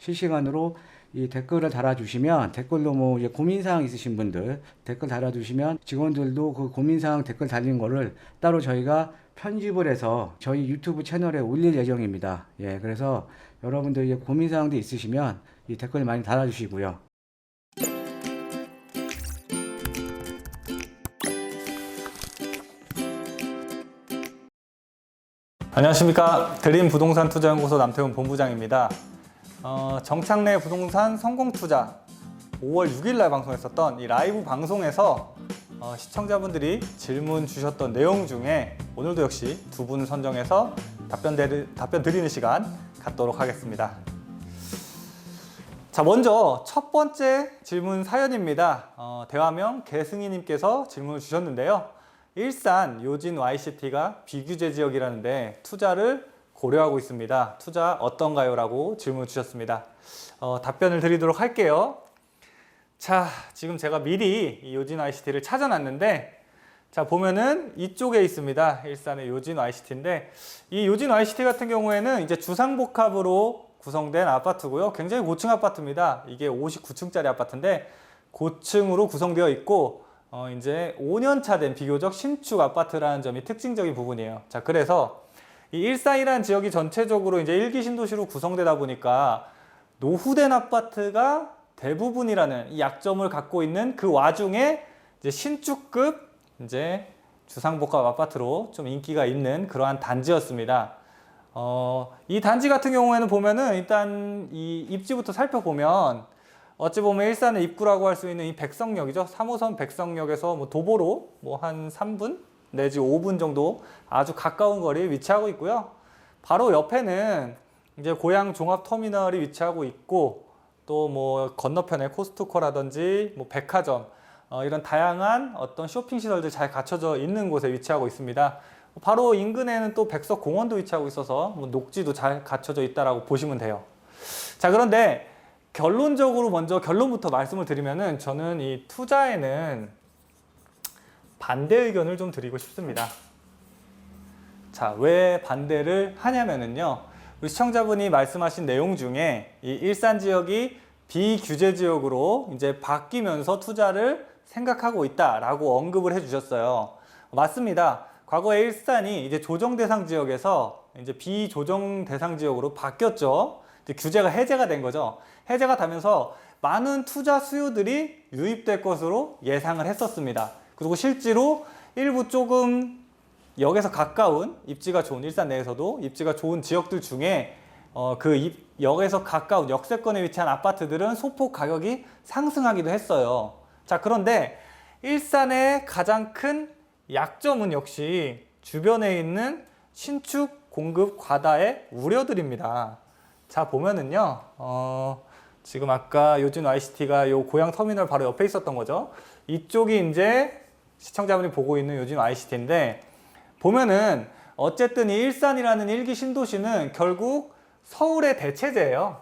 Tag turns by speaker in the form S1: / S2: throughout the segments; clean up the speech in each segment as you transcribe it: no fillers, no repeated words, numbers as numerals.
S1: 실시간으로 이 댓글을 달아주시면, 댓글로 뭐 이제 고민사항 있으신 분들 댓글 달아주시면 직원들도 그 고민사항 댓글 달린 거를 따로 저희가 편집을 해서 저희 유튜브 채널에 올릴 예정입니다. 예, 그래서 여러분들 이제 고민사항도 있으시면 이 댓글 많이 달아주시고요.
S2: 안녕하십니까. 드림부동산투자연구소 남태훈 본부장입니다. 정착내 부동산 성공투자 5월 6일 날 방송했었던 이 라이브 방송에서 시청자분들이 질문 주셨던 내용 중에 오늘도 역시 두 분을 선정해서 답변 드리는 시간 갖도록 하겠습니다. 자, 먼저 첫 번째 질문 사연입니다. 대화명 개승희님께서 질문을 주셨는데요. 일산 요진 YCT가 비규제 지역이라는데 투자를 고려하고 있습니다. 투자 어떤가요? 라고 질문 주셨습니다. 답변을 드리도록 할게요. 자, 지금 제가 미리 이 요진 YCT를 찾아놨는데, 자, 보면은 이쪽에 있습니다. 일산의 요진 YCT인데, 이 요진 YCT 같은 경우에는 이제 주상복합으로 구성된 아파트고요. 굉장히 고층 아파트입니다. 이게 59층짜리 아파트인데 고층으로 구성되어 있고, 이제 5년차 된 비교적 신축 아파트라는 점이 특징적인 부분이에요. 자, 그래서 이 일산이라는 지역이 전체적으로 이제 1기 신도시로 구성되다 보니까 노후된 아파트가 대부분이라는 이 약점을 갖고 있는 그 와중에 이제 신축급 이제 주상복합 아파트로 좀 인기가 있는 그러한 단지였습니다. 이 단지 같은 경우에는 보면은 일단 이 입지부터 살펴보면 어찌 보면 일산의 입구라고 할 수 있는 이 백성역이죠. 3호선 백성역에서 뭐 도보로 뭐 한 3분 내지 5분 정도 아주 가까운 거리에 위치하고 있고요. 바로 옆에는 이제 고양 종합터미널이 위치하고 있고, 또 뭐 건너편에 코스트코라든지 뭐 백화점, 이런 다양한 어떤 쇼핑 시설들 잘 갖춰져 있는 곳에 위치하고 있습니다. 바로 인근에는 또 백석공원도 위치하고 있어서 뭐 녹지도 잘 갖춰져 있다라고 보시면 돼요. 자, 그런데 결론적으로 먼저 결론부터 말씀을 드리면은 저는 이 투자에는 반대 의견을 좀 드리고 싶습니다. 자, 왜 반대를 하냐면은요, 우리 시청자분이 말씀하신 내용 중에 이 일산 지역이 비규제 지역으로 이제 바뀌면서 투자를 생각하고 있다라고 언급을 해주셨어요. 맞습니다. 과거에 일산이 이제 조정 대상 지역에서 이제 비조정 대상 지역으로 바뀌었죠. 이제 규제가 해제가 된 거죠. 해제가 되면서 많은 투자 수요들이 유입될 것으로 예상을 했었습니다. 그리고 실제로 일부 조금 역에서 가까운 입지가 좋은, 일산 내에서도 입지가 좋은 지역들 중에 역에서 가까운 역세권에 위치한 아파트들은 소폭 가격이 상승하기도 했어요. 자, 그런데 일산의 가장 큰 약점은 역시 주변에 있는 신축 공급 과다의 우려들입니다. 자, 보면은요, 지금 아까 요진 YCT가 요 고양 터미널 바로 옆에 있었던 거죠. 이쪽이 이제 시청자분이 보고 있는 요진 YCT인데, 보면은 어쨌든 이 일산이라는 1기 신도시는 결국 서울의 대체제예요.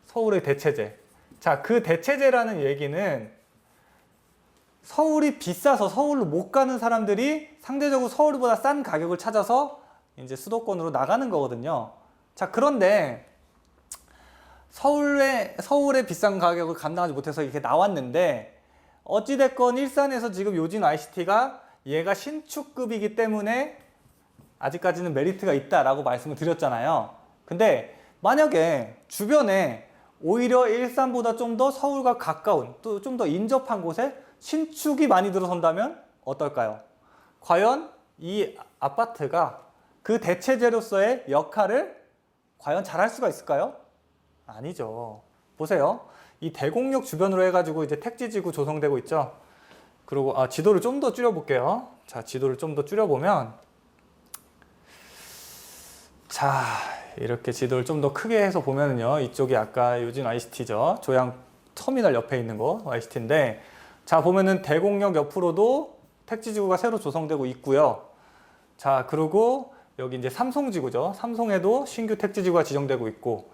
S2: 서울의 대체제. 자, 그 대체제라는 얘기는 서울이 비싸서 서울로 못 가는 사람들이 상대적으로 서울보다 싼 가격을 찾아서 이제 수도권으로 나가는 거거든요. 자, 그런데 서울의 비싼 가격을 감당하지 못해서 이렇게 나왔는데, 어찌됐건 일산에서 지금 요진 ICT가 얘가 신축급이기 때문에 아직까지는 메리트가 있다라고 말씀을 드렸잖아요. 근데 만약에 주변에 오히려 일산보다 좀 더 서울과 가까운, 또 좀 더 인접한 곳에 신축이 많이 들어선다면 어떨까요? 과연 이 아파트가 그 대체제로서의 역할을 과연 잘할 수가 있을까요? 아니죠. 보세요. 이 대곡역 주변으로 해가지고 이제 택지지구 조성되고 있죠. 그리고 지도를 좀 더 줄여볼게요. 자, 지도를 좀 더 줄여보면, 자, 이렇게 지도를 좀 더 크게 해서 보면은요, 이쪽이 아까 요진 ICT죠. 조양 터미널 옆에 있는 거 ICT인데, 자, 보면은 대곡역 옆으로도 택지지구가 새로 조성되고 있고요. 자, 그리고 여기 이제 삼송지구죠. 삼송에도 신규 택지지구가 지정되고 있고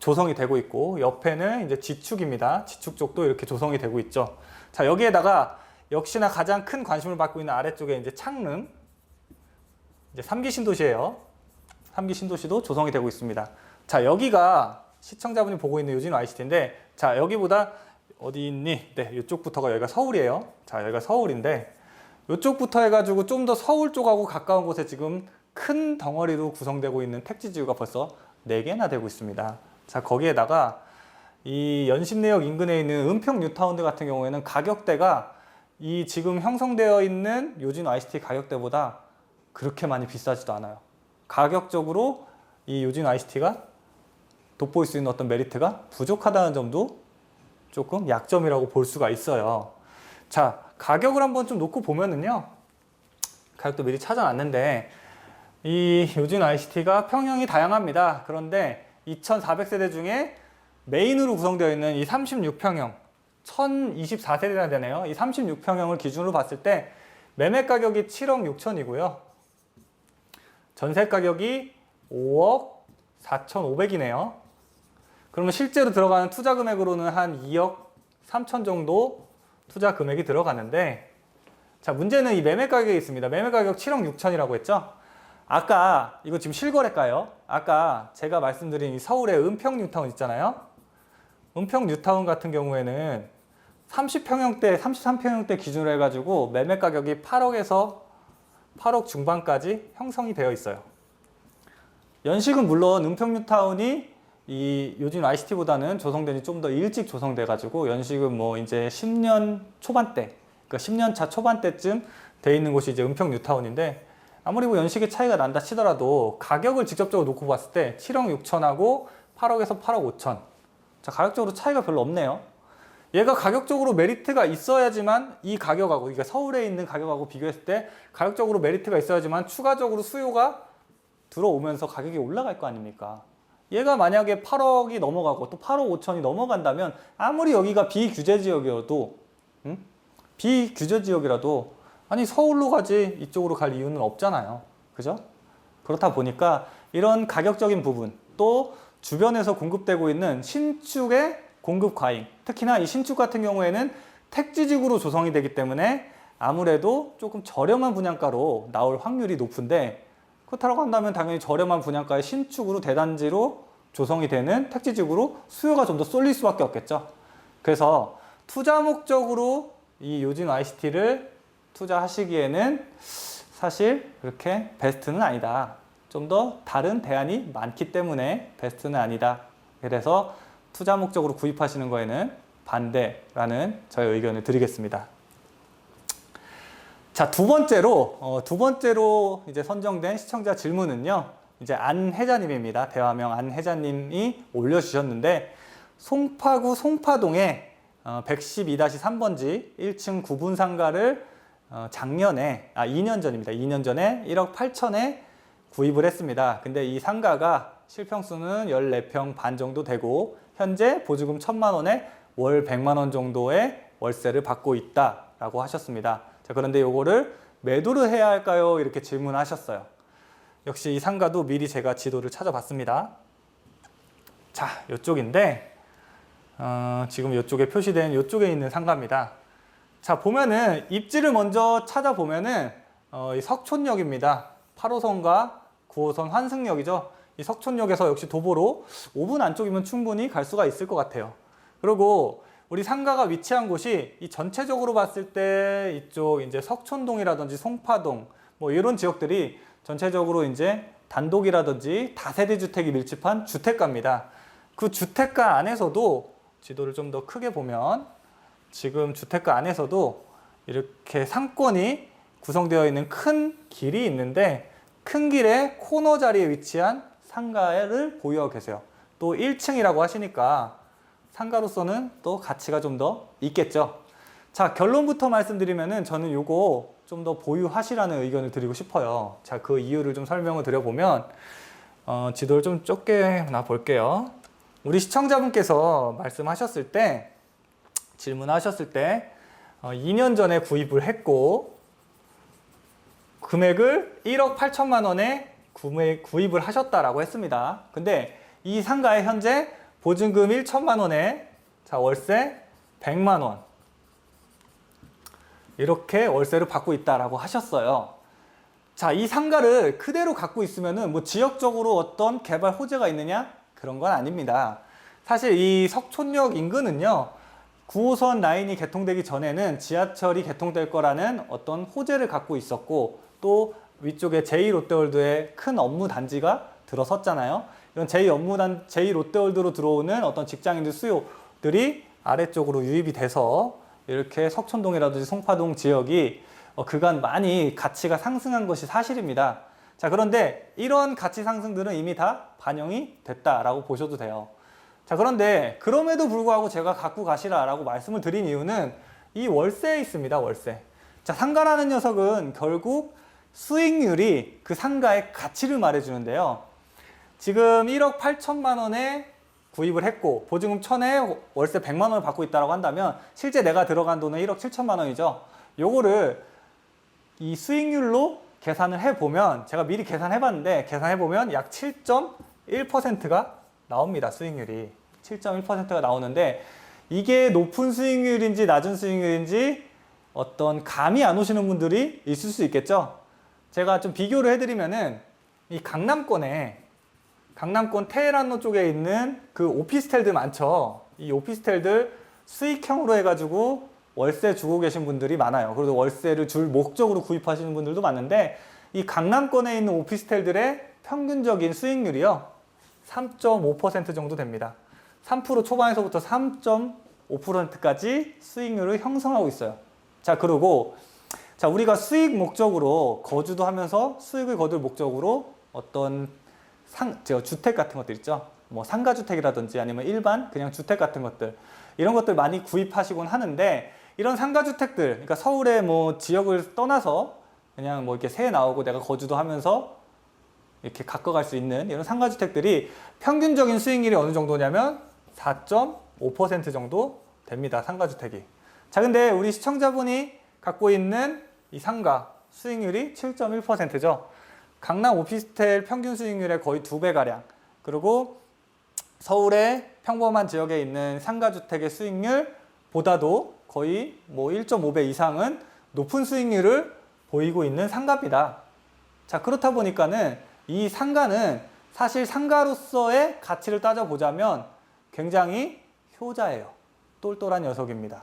S2: 조성이 되고 있고, 옆에는 이제 지축입니다. 지축 쪽도 이렇게 조성이 되고 있죠. 자, 여기에다가 역시나 가장 큰 관심을 받고 있는 아래쪽에 이제 창릉, 이제 3기 신도시예요. 3기 신도시도 조성이 되고 있습니다. 자, 여기가 시청자분이 보고 있는 요진 YCT인데, 자, 여기보다 어디 있니? 네, 이쪽부터가 여기가 서울이에요. 자, 여기가 서울인데, 이쪽부터 해가지고 좀 더 서울 쪽하고 가까운 곳에 지금 큰 덩어리로 구성되고 있는 택지지구가 벌써 4개나 되고 있습니다. 자, 거기에다가 이 연신내역 인근에 있는 은평 뉴타운드 같은 경우에는 가격대가 이 지금 형성되어 있는 요진 YCT 가격대보다 그렇게 많이 비싸지도 않아요. 가격적으로 이 요진 YCT가 돋보일 수 있는 어떤 메리트가 부족하다는 점도 조금 약점이라고 볼 수가 있어요. 자, 가격을 한번 좀 놓고 보면은요, 가격도 미리 찾아놨는데, 이 요진 YCT가 평형이 다양합니다. 그런데 2400세대 중에 메인으로 구성되어 있는 이 36평형, 1024세대나 되네요. 이 36평형을 기준으로 봤을 때 매매 가격이 7억 6천이고요. 전세 가격이 5억 4,500이네요. 그러면 실제로 들어가는 투자 금액으로는 한 2억 3천 정도 투자 금액이 들어가는데, 자, 문제는 이 매매 가격에 있습니다. 매매 가격 7억 6천이라고 했죠? 아까 이거 지금 실거래가요. 아까 제가 말씀드린 이 서울의 은평 뉴타운 있잖아요. 은평 뉴타운 같은 경우에는 30평형대, 33평형대 기준으로 해가지고 매매 가격이 8억에서 8억 중반까지 형성이 되어 있어요. 연식은 물론 은평 뉴타운이 이 요진 YCT보다는 조성된지 좀 더 일찍 조성돼가지고 연식은 뭐 이제 10년 초반대, 그러니까 10년 차 초반대쯤 돼 있는 곳이 이제 은평 뉴타운인데, 아무리 뭐 연식의 차이가 난다 치더라도 가격을 직접적으로 놓고 봤을 때 7억 6천하고 8억에서 8억 5천. 자, 가격적으로 차이가 별로 없네요. 얘가 가격적으로 메리트가 있어야지만 이 가격하고, 그러니까 서울에 있는 가격하고 비교했을 때 가격적으로 메리트가 있어야지만 추가적으로 수요가 들어오면서 가격이 올라갈 거 아닙니까? 얘가 만약에 8억이 넘어가고 또 8억 5천이 넘어간다면 아무리 여기가 비규제 지역이어도, 비규제 지역이라도 아니 서울로 가지 이쪽으로 갈 이유는 없잖아요. 그죠? 그렇다 보니까 이런 가격적인 부분, 또 주변에서 공급되고 있는 신축의 공급 과잉, 특히나 이 신축 같은 경우에는 택지지구로 조성이 되기 때문에 아무래도 조금 저렴한 분양가로 나올 확률이 높은데, 그렇다고 한다면 당연히 저렴한 분양가의 신축으로 대단지로 조성이 되는 택지지구로 수요가 좀 더 쏠릴 수밖에 없겠죠. 그래서 투자 목적으로 이 요진 YCT를 투자하시기에는 사실 그렇게 베스트는 아니다. 좀 더 다른 대안이 많기 때문에 베스트는 아니다. 그래서 투자 목적으로 구입하시는 거에는 반대라는 저의 의견을 드리겠습니다. 자, 두 번째로 이제 선정된 시청자 질문은요, 이제 안혜자님입니다. 대화명 안혜자님이 올려주셨는데, 송파구 송파동에 112-3번지 1층 9분 상가를 작년에, 2년 전입니다. 2년 전에 1억 8천에 구입을 했습니다. 근데 이 상가가 실평수는 14평 반 정도 되고, 현재 보증금 1,000만 원에 월 100만 원 정도의 월세를 받고 있다라고 하셨습니다. 자, 그런데 요거를 매도를 해야 할까요? 이렇게 질문하셨어요. 역시 이 상가도 미리 제가 지도를 찾아봤습니다. 자, 요쪽인데 지금 요쪽에 표시된 요쪽에 있는 상가입니다. 자, 보면은 입지를 먼저 찾아보면은 이 석촌역입니다. 8호선과 9호선 환승역이죠. 이 석촌역에서 역시 도보로 5분 안쪽이면 충분히 갈 수가 있을 것 같아요. 그리고 우리 상가가 위치한 곳이 이 전체적으로 봤을 때 이쪽 이제 석촌동이라든지 송파동 뭐 이런 지역들이 전체적으로 이제 단독이라든지 다세대 주택이 밀집한 주택가입니다. 그 주택가 안에서도 지도를 좀 더 크게 보면 지금 주택가 안에서도 이렇게 상권이 구성되어 있는 큰 길이 있는데, 큰 길의 코너 자리에 위치한 상가를 보유하고 계세요. 또 1층이라고 하시니까 상가로서는 또 가치가 좀 더 있겠죠. 자, 결론부터 말씀드리면은 저는 요거 좀 더 보유하시라는 의견을 드리고 싶어요. 자, 그 이유를 좀 설명을 드려보면 지도를 좀 좁게 나 볼게요. 우리 시청자분께서 말씀하셨을 때, 질문하셨을 때 2년 전에 구입을 했고 금액을 1억 8천만 원에 구입을 하셨다라고 했습니다. 근데 이 상가에 현재 보증금 1천만 원에 자, 월세 100만 원 이렇게 월세를 받고 있다라고 하셨어요. 자, 이 상가를 그대로 갖고 있으면은 뭐 지역적으로 어떤 개발 호재가 있느냐? 그런 건 아닙니다. 사실 이 석촌역 인근은요, 9호선 라인이 개통되기 전에는 지하철이 개통될 거라는 어떤 호재를 갖고 있었고, 또 위쪽에 제2롯데월드의 큰 업무 단지가 들어섰잖아요. 이런 제2롯데월드로 들어오는 어떤 직장인들 수요들이 아래쪽으로 유입이 돼서 이렇게 석촌동이라든지 송파동 지역이 그간 많이 가치가 상승한 것이 사실입니다. 자, 그런데 이런 가치 상승들은 이미 다 반영이 됐다라고 보셔도 돼요. 자, 그런데 그럼에도 불구하고 제가 갖고 가시라라고 말씀을 드린 이유는 이 월세에 있습니다. 월세. 자, 상가라는 녀석은 결국 수익률이 그 상가의 가치를 말해주는데요. 지금 1억 8천만 원에 구입을 했고 보증금 1,000에 월세 100만 원을 받고 있다고 한다면 실제 내가 들어간 돈은 1억 7천만 원이죠. 요거를 이 수익률로 계산을 해보면, 제가 미리 계산해봤는데 계산해보면 약 7.1%가 나옵니다. 수익률이 7.1%가 나오는데, 이게 높은 수익률인지 낮은 수익률인지 어떤 감이 안 오시는 분들이 있을 수 있겠죠. 제가 좀 비교를 해드리면은 이 강남권 테헤란로 쪽에 있는 그 오피스텔들 많죠. 이 오피스텔들 수익형으로 해가지고 월세 주고 계신 분들이 많아요. 그리고 월세를 줄 목적으로 구입하시는 분들도 많은데, 이 강남권에 있는 오피스텔들의 평균적인 수익률이요, 3.5% 정도 됩니다. 3% 초반에서부터 3.5%까지 수익률을 형성하고 있어요. 자, 그리고 우리가 수익 목적으로 거주도 하면서 수익을 거둘 목적으로 어떤 주택 같은 것들 있죠. 뭐 상가주택이라든지 아니면 일반 그냥 주택 같은 것들, 이런 것들 많이 구입하시곤 하는데, 이런 상가주택들, 그러니까 서울의 뭐 지역을 떠나서 그냥 뭐 이렇게 새 나오고 내가 거주도 하면서 이렇게 가꿔갈 수 있는 이런 상가주택들이 평균적인 수익률이 어느 정도냐면 4.5% 정도 됩니다. 상가주택이. 자, 근데 우리 시청자분이 갖고 있는 이 상가 수익률이 7.1%죠. 강남 오피스텔 평균 수익률의 거의 2배가량. 그리고 서울의 평범한 지역에 있는 상가주택의 수익률보다도 거의 뭐 1.5배 이상은 높은 수익률을 보이고 있는 상가입니다. 자, 그렇다 보니까는 이 상가는 사실 상가로서의 가치를 따져보자면 굉장히 효자예요. 똘똘한 녀석입니다.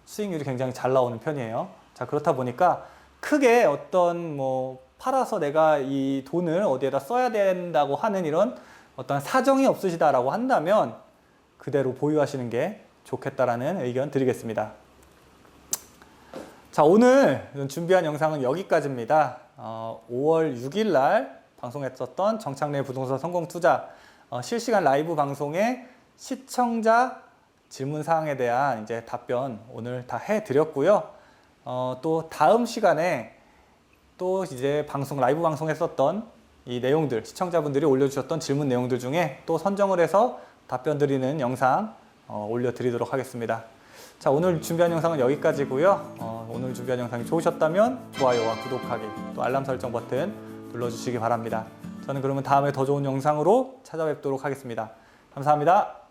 S2: 수익률이 굉장히 잘 나오는 편이에요. 자, 그렇다 보니까 크게 어떤 뭐 팔아서 내가 이 돈을 어디에다 써야 된다고 하는 이런 어떤 사정이 없으시다라고 한다면 그대로 보유하시는 게 좋겠다라는 의견 드리겠습니다. 자, 오늘 준비한 영상은 여기까지입니다. 5월 6일 날 방송했었던 정착내 부동산 성공 투자 실시간 라이브 방송의 시청자 질문 사항에 대한 이제 답변 오늘 다 해드렸고요. 또 다음 시간에 또 이제 라이브 방송했었던 이 내용들, 시청자분들이 올려주셨던 질문 내용들 중에 또 선정을 해서 답변 드리는 영상 올려드리도록 하겠습니다. 자, 오늘 준비한 영상은 여기까지고요. 오늘 준비한 영상이 좋으셨다면 좋아요와 구독하기, 또 알람 설정 버튼 눌러주시기 바랍니다. 저는 그러면 다음에 더 좋은 영상으로 찾아뵙도록 하겠습니다. 감사합니다.